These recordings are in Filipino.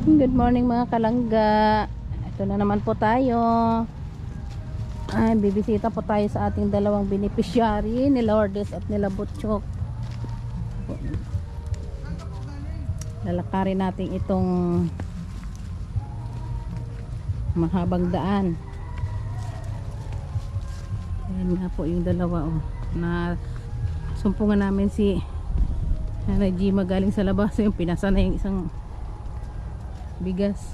Good morning mga kalangga. Ito na naman po tayo. Ay, bibisita po tayo sa ating dalawang beneficiary, nila Lourdes at nila Butchok. Lalakarin natin itong mahabang daan. Ayan nga po yung dalawa, oh. Na sumpungan namin si Reggie galing sa labas. Yung pinasa na yung isang bigas.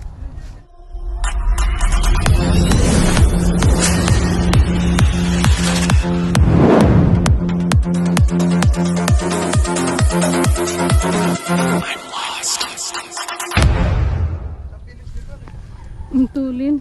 Ang tulin.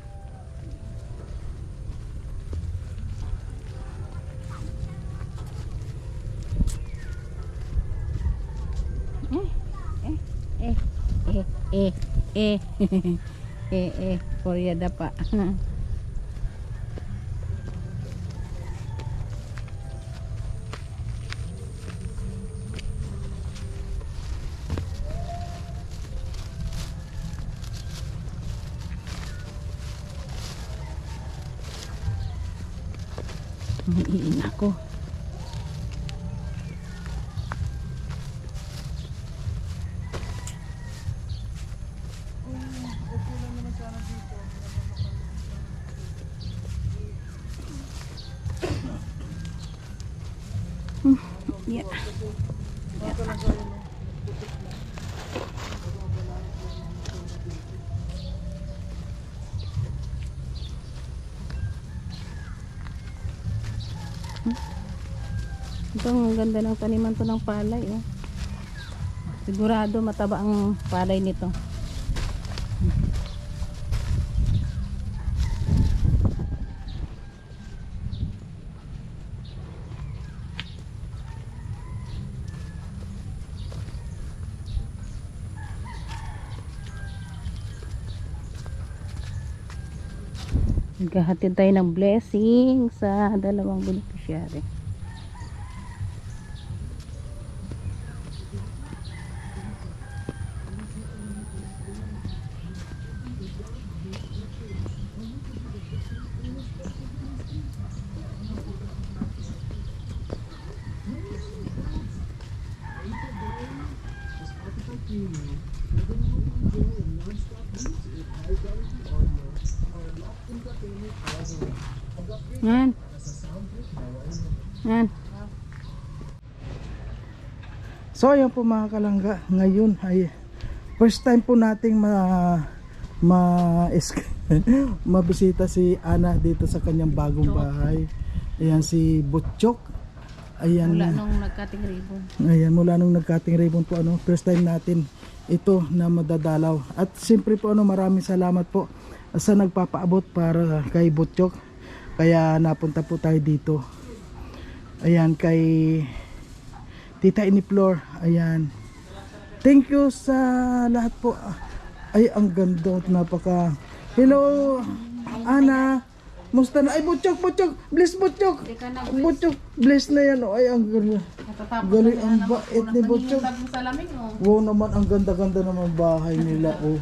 Korea dapa. Iin ako. Yeah. Ito ang ganda ng taniman to ng palay, oh. Sigurado mataba ang palay nito. Naghahatid tayo ng blessing sa dalawang beneficiary. Yan. Yan. So ayan po mga kalangga, ngayon ay first time po nating mabisita si Ana dito sa kanyang bagong bahay. Ayan si Butchok. Ayan, Mula nung nagkating ribbon. Ayan, mula nung nagkating ribbon po, first time natin ito na madadalaw. At siyempre po maraming salamat po sa nagpapaabot para kay Butchok. Kaya napunta po tayo dito. Ayan, kay Tita Iniplor. Ayan. Thank you sa lahat po. Ay, ang ganda at napaka. Hello, Ana. Musta na? Ay, Butchok. Bless, Butchok. Butchok, bless na yan. Ay, ang ganda. Galing ang bait ni Butchok. Wow naman, ang ganda-ganda naman bahay nila. Oh.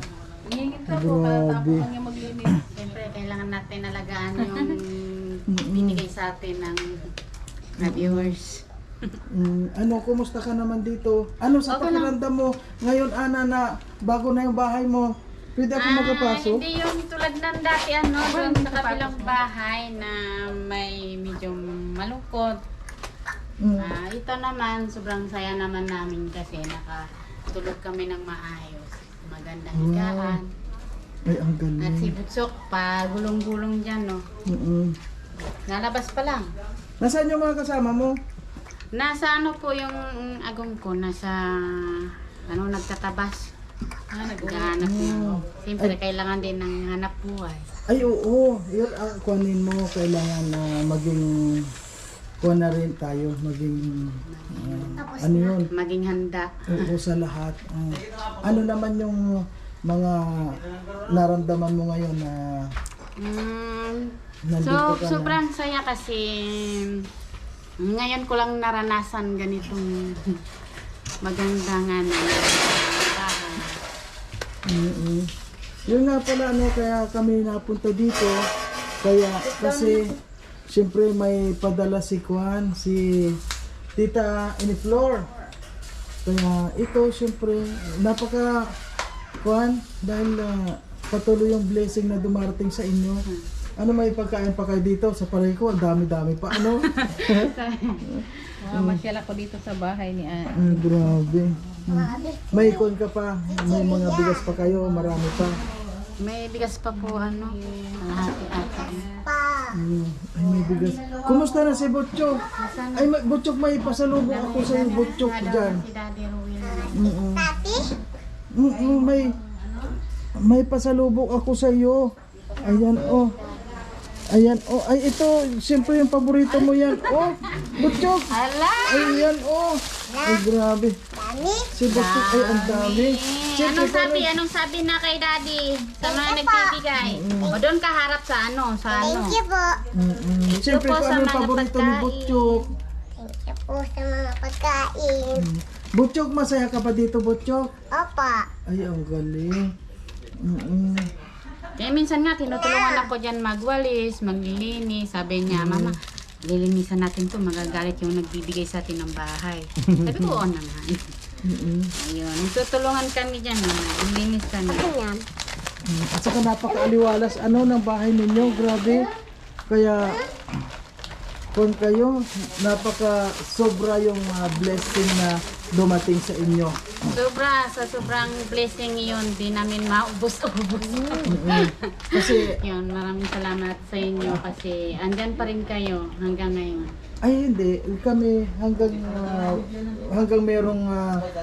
Grabe. Siyempre, kailangan natin alagaan yung binigay sa atin ng viewers. Ano, kumusta ka naman dito? Ano sa Okay pakiramdam mo ngayon, Ana, na bago na yung bahay mo? Pwede ako magpapasok? Hindi yung tulad ng dati, doon sa kabilang bahay na may medyo malungkot. Ito naman, sobrang saya naman namin kasi nakatulog kami ng maayos. Magandang higaan. Ay, ang galing. At si Butchok pa, gulong-gulong dyan, no? Nalabas pa lang. Nasaan yung mga kasama mo? Nasa po yung agong ko, nasa nagtatabas. Naghahanap niya. Siyempre, kailangan din ng hanap buhay. Ay, oo. Yun ang kuhanin mo. Kailangan na maging kuha na rin tayo. Maging ano yun? Maging handa. Oo, sa lahat. Ano naman yung mga naramdaman mo ngayon na nandito ka na? Sobrang saya kasi ngayon ko lang naranasan ganitong magandang bahay. Mm-mm. Yun nga pala, ano, kaya kami napunta dito. Kaya, kasi, siyempre may padala si Juan, si Tita Iniflor. Kaya, ito, siyempre, napaka, Juan, dahil patuloy yung blessing na dumarating sa inyo. Ano, may pagkain pa kayo dito? Sa palay ko, ang dami-dami pa, ano? Masyal ako dito sa bahay ni Grabe. May ikon ka pa, may mga bigas pa kayo, marami pa. May bigas pa po, ano, hati-hati. Ay, may bigas. Kumusta na si Butchok? Ay, Butchok, may pasalubong ako sa iyo, Butchok, dyan. Si Daddy Ruel. May pasalubong ako sa iyo. Ayan, oh. Ayan, oh. Ay, ito, siyempre yung paborito mo yan. Oh, Butchok. Ala! Ayan, oh. Ay, grabe. Si Butchok, ay, ang dami. Siyempre, Anong sabi na kay Daddy? Sa mga nagbibigay. O doon ka harap sa ano, sa ano. Thank you po. Siyempre, po kung sa ano yung mga paborito ni pagkain. Butchok. Thank you po sa mga pagkain. Butchok, masaya ka pa dito, Butchok? Opa. Ay, ang galing. Kaya minsan nga, tinutulungan ako dyan magwalis, maglilinis. Sabi niya, Mama, lilinisan natin to, magagalit yung nagbibigay sa atin ng bahay. Sabi ko, oo naman. Ayun, tutulungan kami dyan, maglilinis kami. Ganyan. At saka napakaaliwalas ano ng bahay ninyo, grabe. Kaya kung kayo, napaka sobra yung blessing na dumating sa inyo. Sa sobrang blessing yun, di namin maubos-ubos. Kasi, Yun, maraming salamat sa inyo kasi andyan pa rin kayo hanggang ngayon. ay hindi, kami hanggang merong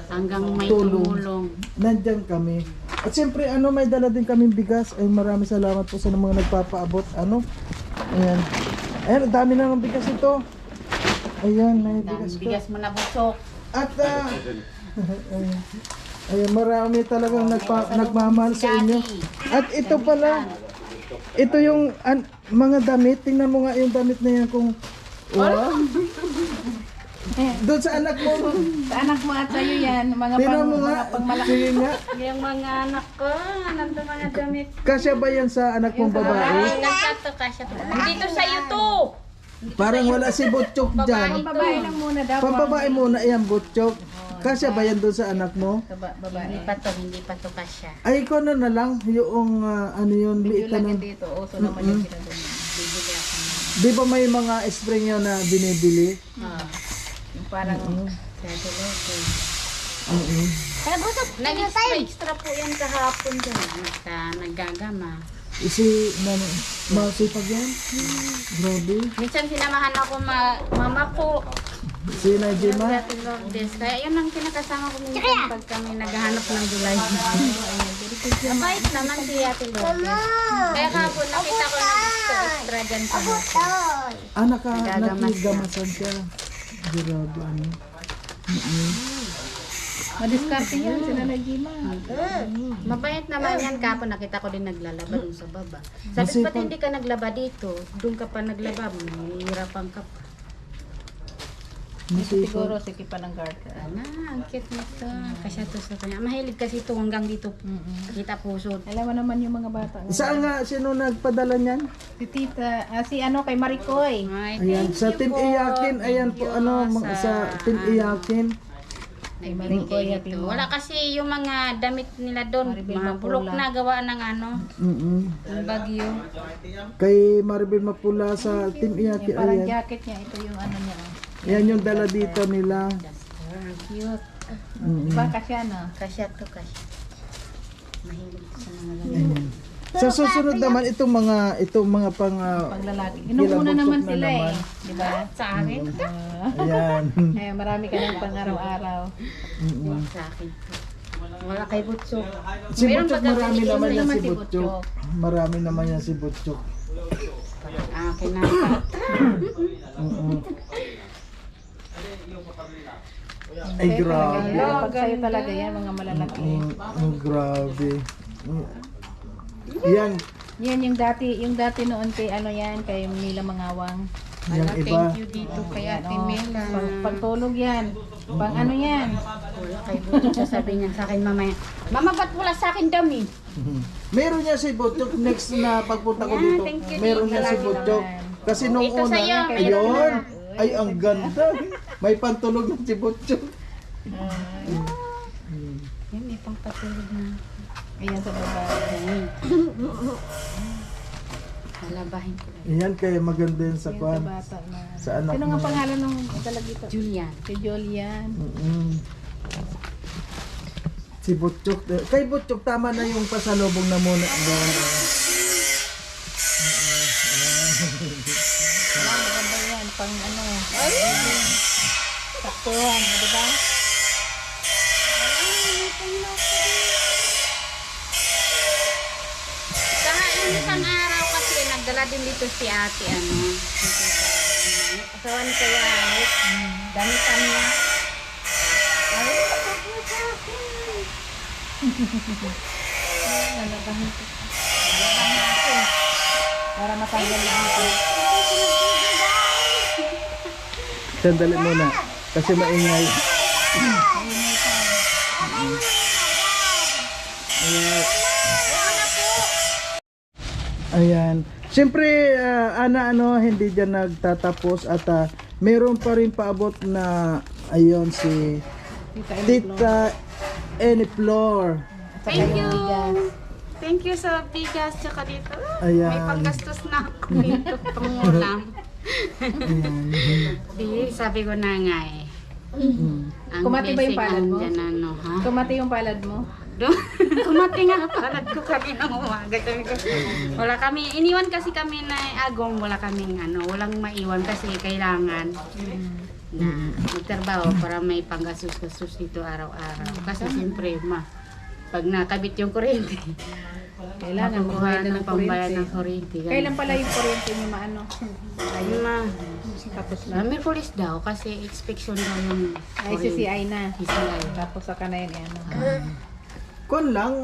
Hanggang may Tulong. tumulong. nandyan kami. At siyempre, ano, may dala din kaming bigas. Ay, maraming salamat po sa mga nagpapaabot. Ano? Ayan. Ayan, ang dami na ng bigas ito. Ayan, may bigas ko. Bigas mo na busok. At ayan, marami talagang nagmamahal sa inyo. At ito pala, ito yung mga damit. Tingnan mo nga yung damit na yan kung wow. Doon sa anak mo. Sa anak mo at sa'yo yan, mga Tingnan mo nga. Sige nga. Yung mga anak ko, nandun mga damit. Kasya ba yan sa anak mong babae? Kasya to. Dito sa iyo to. Parang wala si Butchok dyan. babae lang muna daw. Pambabae muna yan, Butchok. Kasya ba yan doon sa anak mo? Babae. Hindi pa to kasya. Ay, ikaw na lang. Yung ano yun, liit na nun. Dito, oso naman yung ginagawa. Bibili ako ng Di ba may mga spring yun na binibili? Yung parang, Kaya busok. Nag-extra po yan kahapon dyan. Naggagama. Si masipag yan? Grabe. Minsan sinamahan ako mama ko. Si Najima? Dati Lourdes. Kaya yun ang kinakasama ko minsan pag kami naghahanap ng gulay. Mabait naman si Ate Lourdes. Kaya kahapon nakita ko nag-extra dyan sa mga. Anak ka, Nagagamas nakigamasan ka. Grabe ano. madiskarte yan, sila Najima. Mabait naman yan. Kahapon nakita ko din naglalaba dun sa baba. Sabi ko, pati hindi ka naglaba dito. Doon ka pa naglaba. Mahihirapan ka pa. Masipag. Siguro, sige pa ng guard ka. Ang cute nito. Kasi to sa kanya. Mahilig kasi ito hanggang dito. Kita puso. Alam mo naman yung mga bata. Saan nga, sino nagpadala niyan? Si Tita, si ano, kay Maricoy. Ay, Ayan, thank sa you Team po. Iyakin, ayan po, Thank you sa Team Iyakin. Nagbibigay nito. Wala kasi yung mga damit nila doon. Mga bulok na gawa ng ano. Ng bagyo. Kay Maribel Mapula sa Team Iyakin, Parang ayan. jacket niya, ito yung ano niya. Ayan yung dala dito nila. Cute. Diba kasya no? Kasya to kasya. Mahilig sa mga ganito. Ayan. Sa susunod naman itong mga pang Paglalaki. Inumuna naman Kilabot na sila naman. eh. Diba? Sa akin? ayan. Eh, marami ka ng pang araw-araw. Sa akin. Wala kay Butso. Si Meron Butchok, pa marami kasi naman yan naman si si Butchok. Marami naman yan si Butchok. Akin na pa. Ay, grabe. Pag sa'yo talaga yan, mga malalaki. Grabe. Yan. Yan yung dati noon kay ano yan, kay Mila Mangawang. Yung Wala, iba. thank you dito kay Ate Mela. Pagtulog yan. Pang ano yan? Wala kay Buto. Sabi niya sa akin mamaya, Mama, ba't wala sa akin dami? Meron niya si Butchok next na pagpunta ko Yan, dito. thank you, Meron thank niya you. si Butchok. Kasi nung Ito una, sa'yo, ayun. Ay, ang ganda. May pantulog na si Butchok. Yan, may pang patulog na. Ayan sa baba. Lalabahin ko. Yan kaya maganda yun sa Ayan sa kwan. bata na. Sa anak Sino nga mo. pangalan ng dalagito? Julian. Si Julian. Si Butchok. Kay Butchok, tama na yung pasalubong na muna. Maganda yan. Pang ano. Saktuhan. Di ba? Saka yung isang araw kasi nagdala din dito si ate asawa ni Kuya Alex. Damitan niya. Lalabahan ko. Lalabahan natin. Para matanggal yung ito. Sandali muna. Kasi maingay. Ayan. Siyempre, Ana, hindi dyan nagtatapos at meron pa rin paabot na ayun si Tita Eniflor. Thank you. Thank you sa bigas tsaka dito. Ayan. May panggastos na ako dito pangulam. Di, sabi ko na nga eh. Ang Kumati ba yung blessing palad mo? andyan, ano, ha? Kumati yung palad mo. Kumati nga palad ko kami ng umaga. Sabi ko, wala kami, iniwan kasi kami na agong, wala kaming walang maiwan kasi kailangan na magtrabaho para may panggasos-gasos dito araw-araw. Kasi siyempre, pag nakabit yung kuryente, Kailangan makukuha magbayad ng ng pambayad kuryente. ng kuryente. Kailan pala yung kuryente niyo maano? Ayun na. Tapos na. Merkulis daw kasi inspection daw yung Ay, CCI na. CCI. Tapos saka na yun, ano. Kun lang,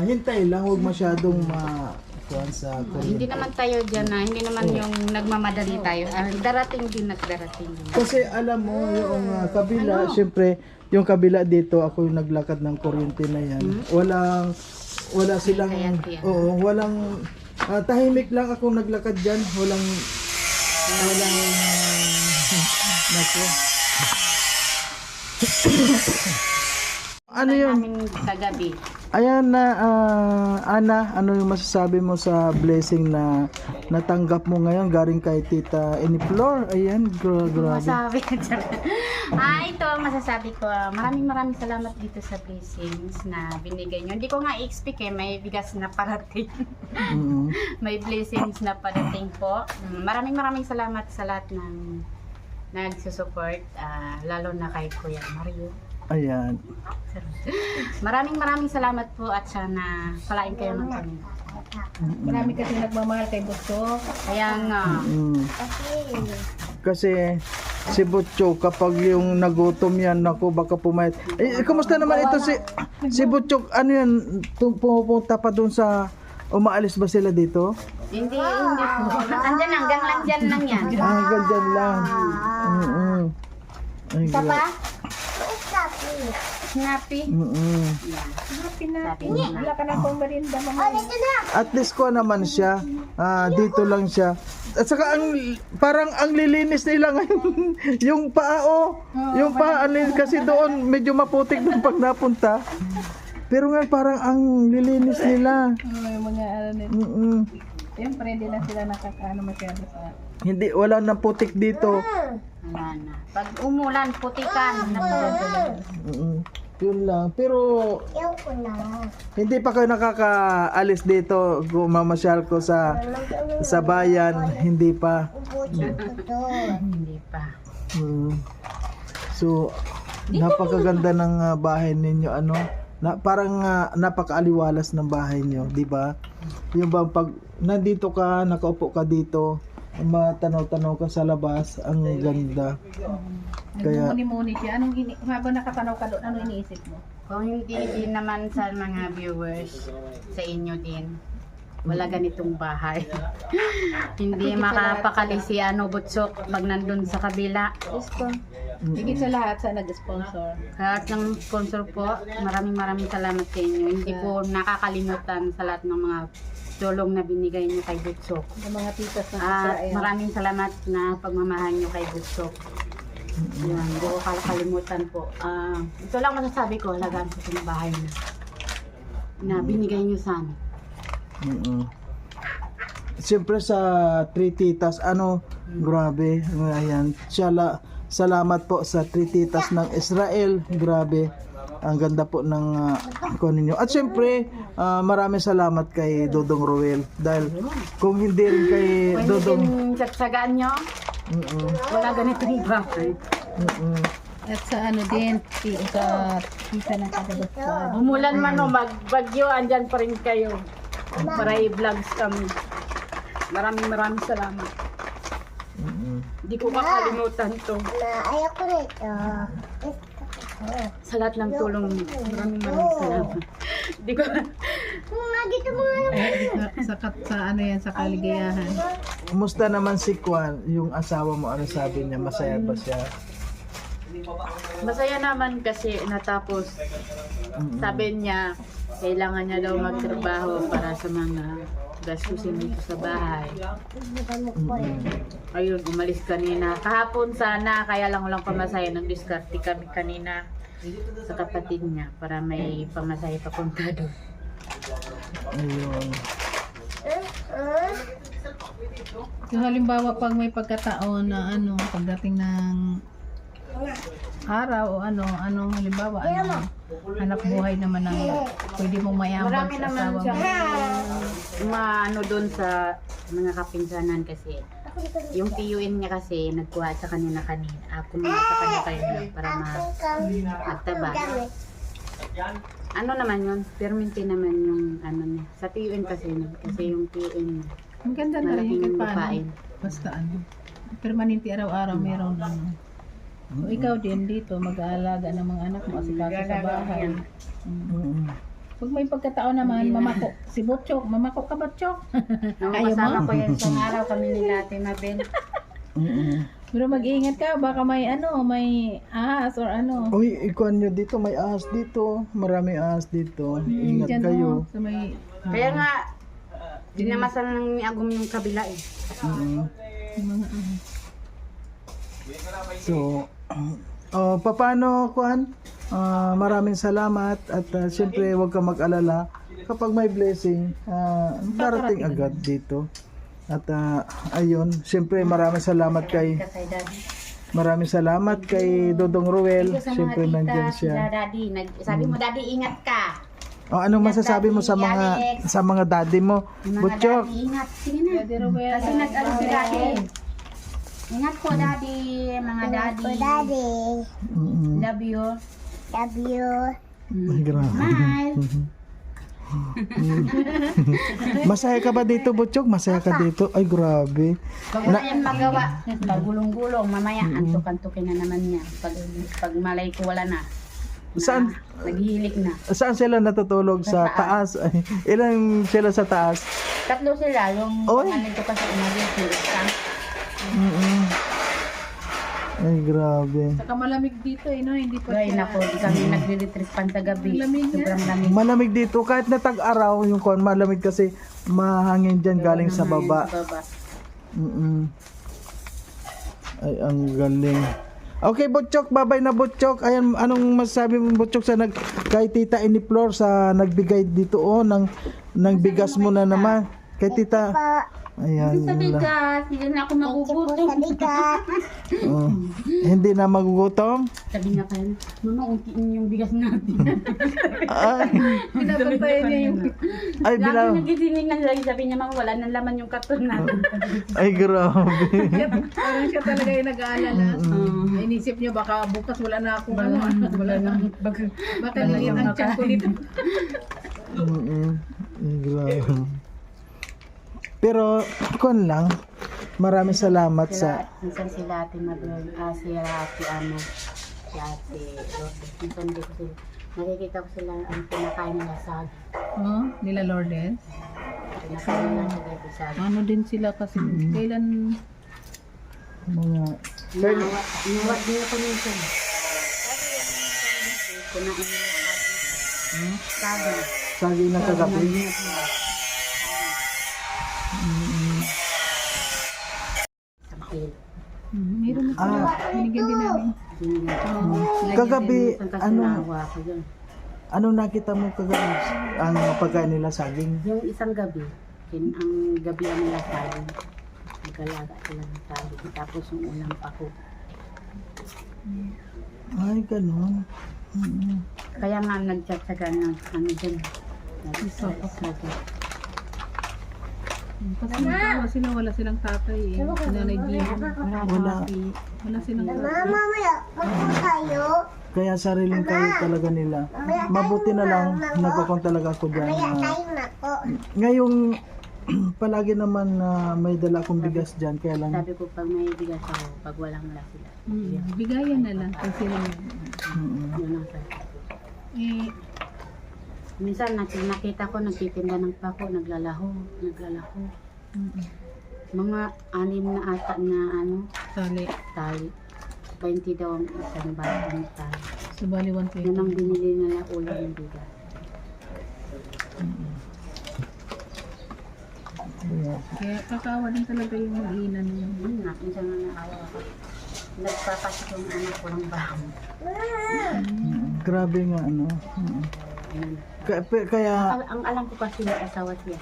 hintay lang. Huwag masyadong kuwan sa Hindi naman tayo dyan na, hindi naman yung nagmamadali tayo. Darating din at darating din. Kasi alam mo, yung kabila, syempre, yung kabila dito, ako yung naglakad ng kuryente na yan. Wala silang, walang, tahimik lang ako naglakad dyan. Walang, nako. Ano yun? Namin kagabi. Ayan na, Ana, ano yung masasabi mo sa blessing na natanggap mo ngayon galing kay Tita Eniflor? Ayan, grabe. Masabi ko dyan. Ito ang masasabi ko. Maraming salamat dito sa blessings na binigay nyo. Hindi ko nga i-expect may bigas na parating. May blessings na parating po. Maraming salamat sa lahat ng nagsusupport. Lalo na kay Kuya Mario. Ayan. Maraming salamat po at sana palain kayo ng kami. Marami kasi nagmamahal kay Busto. Kaya nga. Kasi si Butcho, kapag yung nagutom yan, naku, baka pumayat. Kumusta naman ito si Butcho? Ano yan? Pumupunta pa dun sa, umaalis ba sila dito? Hindi po. Andyan hanggang lang yan. Hanggang dyan lang. Ay, Isa pa? Snappy. Happy na. Wala ka na pong marinda, mama. At least ko naman siya. Dito lang siya. At saka parang ang lilinis nila ngayon. Yung paa, yung paa, kasi doon medyo maputik nung pag napunta. Pero nga parang ang lilinis nila. Yung mga ano nito. Siyempre, hindi na sila nakakaano masyado sa... Hindi, wala nang putik dito. Wala na. Pag umulan, putikan. Yun lang. Pero Yung ko na. hindi pa kayo nakakaalis dito. Mamasyal ko sa bayan. Hindi pa. Hindi pa. So, napakaganda ng bahay ninyo. Parang napakaaliwalas ng bahay nyo, di ba? Yung bang pag nandito ka, nakaupo ka dito, matanaw-tanaw ka sa labas, ang ganda. Kaya Nagmumuni-muni siya. Habang nakatanaw ka doon, ano iniisip mo? Kung hindi din naman sa mga viewers, sa inyo din. wala ganitong bahay. Hindi makapakali si Butsok pag nandun sa kabila. Higit sa lahat sa nag-sponsor. Lahat ng sponsor po, maraming salamat sa inyo. Hindi po nakakalimutan sa lahat ng mga tulong na binigay niyo kay Butsok. Ang mga titas ng At Israel. maraming salamat na pagmamahal niyo kay Butsok. Yan, hindi ko kakalimutan po. Ito lang masasabi ko, halagaan ko sa bahay na binigay niyo sa amin. Siyempre sa Three Titas, grabe, ayan. Salamat po sa Three Titas ng Israel, grabe. Ang ganda po ng kuno ninyo. At siyempre, maraming salamat kay Dodong Roel. Dahil kung hindi rin kay Kung Dodong... hindi sagsagaan niyo, wala ganitong bahay. At sa din, sa tita ng kadabasan. Umulan man o magbagyo, andyan pa rin kayo. Para i-vlogs kami. Maraming salamat. Hindi ko makalimutan to. Ayoko na ito. Sa lahat ng tulong niyo. Maraming salamat. Hindi ko... Dito mo Sa kaligayahan. Kumusta naman si Kwan, yung asawa mo, ano sabi niya? Masaya ba siya? Masaya naman kasi natapos. Sabi niya, kailangan niya daw magtrabaho para sa mga gastusin dito sa bahay. Ayun, umalis kanina. Kahapon sana, kaya lang walang pamasahe. Nag-diskarte kami kanina sa kapatid niya para may pamasahe papunta doon. Ayun. Yung halimbawa pag may pagkataon na pagdating ng araw o anong halimbawa, anak buhay naman ang pwede mong mayambag Marami sa naman asawa siya mo. doon sa mga kapinsanan kasi. Yung tiyuin niya kasi nagkuha sa kanina. Ako naman sa kanya kayo para magtaba. Ano naman yun? Permanente naman yung niya. Sa tiyuin kasi yung tiyuin niya. Ang ganda na rin Malaking yung paano. lupain. Basta permanente araw-araw meron lang. So, ikaw din dito, mag-aalaga ng mga anak mo, asikaso sa bahay. Pag may pagkataon naman, mamako. Si Butchok, mamako ka Butchok? Ayaw Kasama mo? ko yan isang araw kami nila Ate Mabel. Pero mag-iingat ka, baka may may ahas or Uy, ikuan nyo dito, may ahas dito. Maraming ahas dito. Ingat Dyan, kayo. Sa may... Kaya nga, dinamasan ng ni Agum yung kabila eh. mga ahas. So, paano, Kuan? Maraming salamat at siyempre huwag ka mag-alala kapag may blessing, darating agad dito. At ayun, siyempre maraming salamat kay Dodong Roel. Siyempre nandiyan siya. Daddy, sabi mo Daddy, ingat ka. Anong masasabi mo sa mga daddy mo? Mga Butchok. Daddy, ingat. Sige na. Daddy Ruel. Kasi nag-ano si Daddy. Ingat po Daddy, mga Daddy. Daddy. Love you. Love you. Ay, grabe. Smile. Masaya ka ba dito, Butchok? Masaya ka dito? Ay, grabe. Huwag na yan magawa. Pagulong-gulong, mamaya antok-antokin na naman niya. Pag malay ko wala na. Saan? Naghihilik na. Saan sila natutulog? Sa taas? Ay, ilan sila sa taas? Tatlo sila, yung Oy. nandito kasi umalis yung isang. Ay, grabe. Saka malamig dito hindi pa Ay, nako, di kami nagre-retreat pan sa gabi. Lamig na. Sobrang lamig. Malamig dito. Kahit na tag-araw, yung kon malamig kasi mahangin dyan galing sa baba. Sa baba. Ay, ang galing. Okay, Butchok. Babay na, Butchok. Ayan, anong masasabi mo, Butchok, kay Tita Iniflor sa nagbigay dito, ng bigas mo na naman. Kay Tita. Ayan. Sa bigas, hindi na ako magugutom. Sa bigas. Hindi na magugutom. Sabi niya kayo, Mama, untiin yung bigas natin. Ay, Pinabantayan niya yung... ay Lagi bilang. nagisingin na lagi. Sabi niya, Mama, wala nang laman yung karton natin. Ay, grabe. Parang siya talaga yung nag-aalala. Inisip niya baka bukas wala na akong Wala nang Baka lilit ang tiyan ko dito. Ay, grabe. Pero, kun lang, maraming salamat sa... Minsan sila Ate Mabel, si Ate Lourdes. Minsan dito sila. Nakikita ko sila ang pinakain nila sa Nila Lourdes. Pinakain lang sila sa saging. Ano din sila kasi kailan Mga Inawat din ako minsan. Kunain nila saging. saging na kagabi. Sakit. meron na sila. Binigyan din namin. Kagabi, ano? Ako dyan. Ano nakita mo kagabi? Ang pagkain nila saging. Yung isang gabi, ang gabi ang nila saging. Nagkalaga sila ng saging. Tapos yung unang pako. Ay, ganun. Kaya nga nagtsatsaga ng ano dyan. Kasi nagtawa sila, wala silang tatay eh. Si Nanay Gina. Wala. Wala silang tatay. Mama, mamaya, magpunta tayo. Kaya sariling kayo talaga nila. Mabuti na lang, nagkakon talaga ako dyan. Mamaya tayo na po. Ngayong palagi naman na may dala akong bigas dyan, kaya lang Sabi ko pag may bigas ako, pag walang wala sila. Bigayan na lang kasi Yun ang sabi ko. eh, Minsan nakita ko nagtitinda ng pako, naglalaho. Mga 6 na ata na ano, sali. tali. 20 daw ang isang batang tali. So bali 120. Yun ang binili nila ulo ng bigas. Kaya kakawa din talaga yung mag-iinan yun. Yun nga, minsan nga naawa ako. Nagpapasok yung anak ko ng baho. grabe nga ano. Ayun. Kaya Ang alam ko kasi yung asawa siya.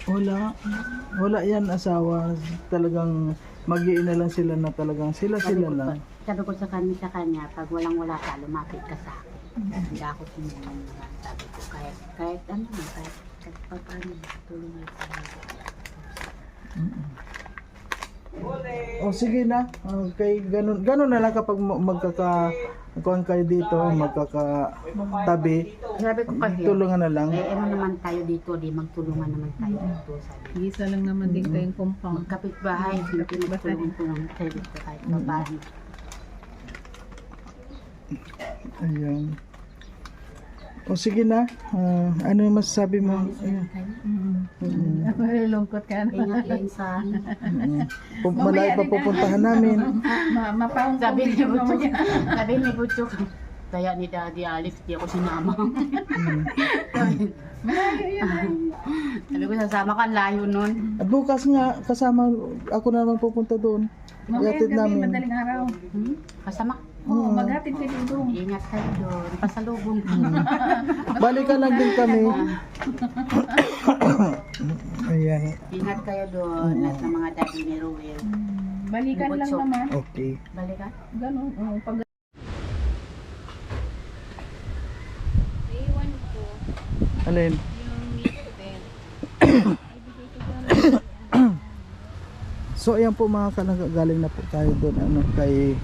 Wala na. wala yan asawa. Talagang mag-iina lang sila na talagang sila lang. Sabi ko sa kanya, pag walang wala ka, lumapit ka sa akin. Hindi ako tumulong naman. Sabi ko, kahit ano na, kahit paano, tulungan sa akin. O sige na. Okay, ganun na lang kapag kuhan kayo dito, magkakatabi. Sabi ko kasi, Tulungan na lang. ano naman tayo dito, di magtulungan naman tayo dito. Sabi Isa lang naman din tayong compound. magkapit-bahay, hindi magtulong-tulong tayo dito kahit paano. Ayan. O sige na. Ano yung masasabi mo? Malulungkot ka na. Ingat din sa Malayo pa pupuntahan namin. Mapahong sabi ni Butchok, kaya ni Daddy Alex, di ako sinama. Malayo yun. Sabi ko, sasama ka, layo nun. At bukas nga, kasama ako na naman pupunta doon. Mamaya Iatid gabi, namin. madaling araw. Kasama. Oo, maghatid ka dito. Ingat kayo doon. Pasalubong. Balikan lang din kami. Ayan. Ingat kayo doon. At ng mga daddy ni Ruel. Balikan lang Butchok. naman. Okay. Balikan. Ganun. Oo, pag Alin? So ayan po mga galing na po tayo doon kay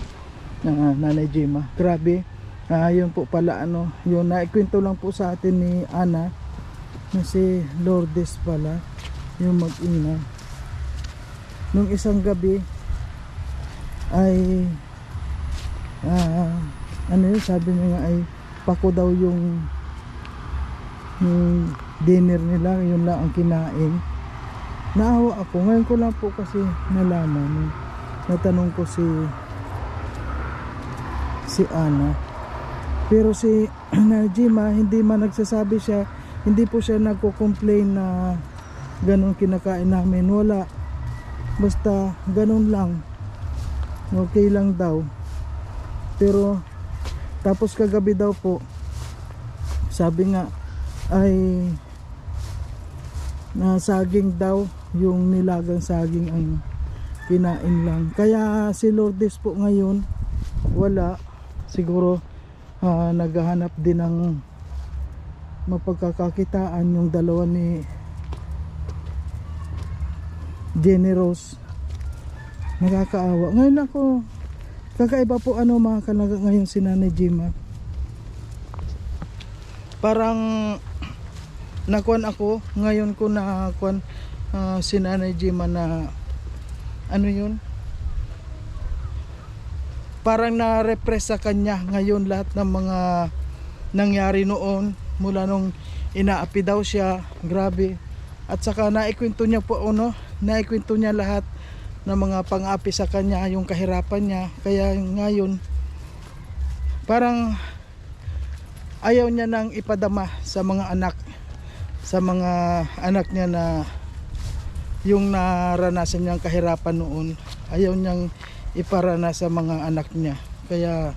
Nanay Gemma. Grabe. Yun po pala yung naikwento lang po sa atin ni Ana na si Lourdes pala yung mag-ina. Nung isang gabi ay sabi niya nga ay pako daw yung dinner nila, yun lang ang kinain. Naawa ako. Ngayon ko lang po kasi nalaman. Natanong ko si Ana. Pero si Najima, hindi man nagsasabi siya, hindi po siya nagko-complain na ganun kinakain namin. Wala. Basta ganun lang. Okay lang daw. Pero tapos kagabi daw po, sabi nga ay na saging daw, yung nilagang saging ang kinain lang. Kaya si Lourdes po ngayon wala, siguro naghahanap din ng mapagkakakitaan yung dalawa ni Jenny Rose. Nakakaawa ngayon ako. Kakaiba po mga kalaga ngayon si Nanay Gemma. Parang nakuan ako ngayon ko nakuan si Nanay Gemma na yun, parang na-repress sa kanya ngayon lahat ng mga nangyari noon mula nung inaapi daw siya, grabe. At saka naikwento niya po naikwento niya lahat ng mga pang-api sa kanya, yung kahirapan niya. Kaya ngayon parang ayaw niya nang ipadama sa mga anak niya na yung naranasan niyang kahirapan noon, ayaw niyang iparana sa mga anak niya. Kaya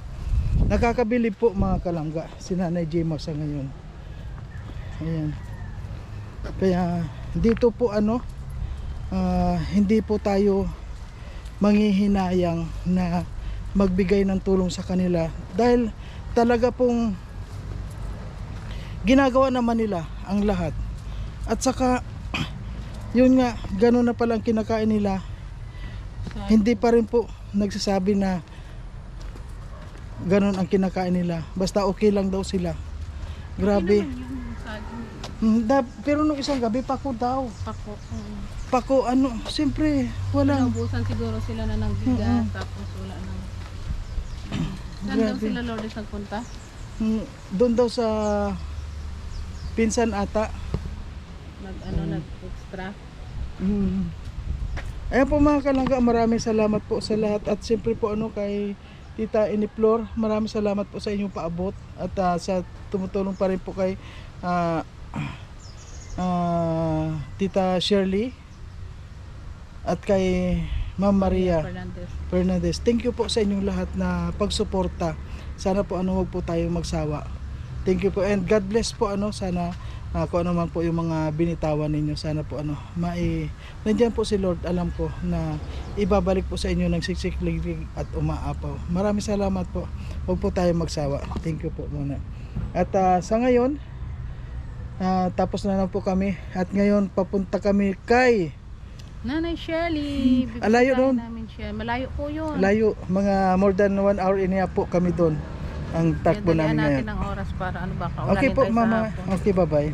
nakakabilib po mga kalangga si Nanay Jema sa ngayon. Ayan. Kaya dito po hindi po tayo manghihinayang na magbigay ng tulong sa kanila dahil talaga pong ginagawa naman nila ang lahat. At saka yun nga, gano'n na palang kinakain nila, hindi pa rin po nagsasabi na gano'n ang kinakain nila, basta okay lang daw sila. Grabe. Pero nung isang gabi pako daw. Pako siyempre wala. Naubusan siguro sila na ng bigas, tapos wala na. Saan daw Grabe. sila Lourdes nagpunta? Doon daw sa pinsan ata. Nag-extra. Ayan po mga kalangga, maraming salamat po sa lahat. At siyempre po kay Tita Iniplor, maraming salamat po sa inyong paabot. At sa tumutulong pa rin po kay Tita Shirley at kay Ma'am Maria Fernandez. Thank you po sa inyong lahat na pagsuporta. Sana po wag po tayo magsawa. Thank you po and God bless po sana kung ano man po yung mga binitawan ninyo, sana po nandiyan po si Lord, alam ko na ibabalik po sa inyo ng siksik-liglig at umaapaw. Maraming salamat po. Huwag po tayo magsawa. Thank you po muna. At sa ngayon tapos na po kami at ngayon papunta kami kay Nanay Shelly. Alayo doon. Malayo po yun. Layo, mga more than 1 hour iniya po kami doon. Ang takbo namin ngayon. Natin ng oras para baka Okay unahin po tayo sa mama. hapon. Okay, bye bye.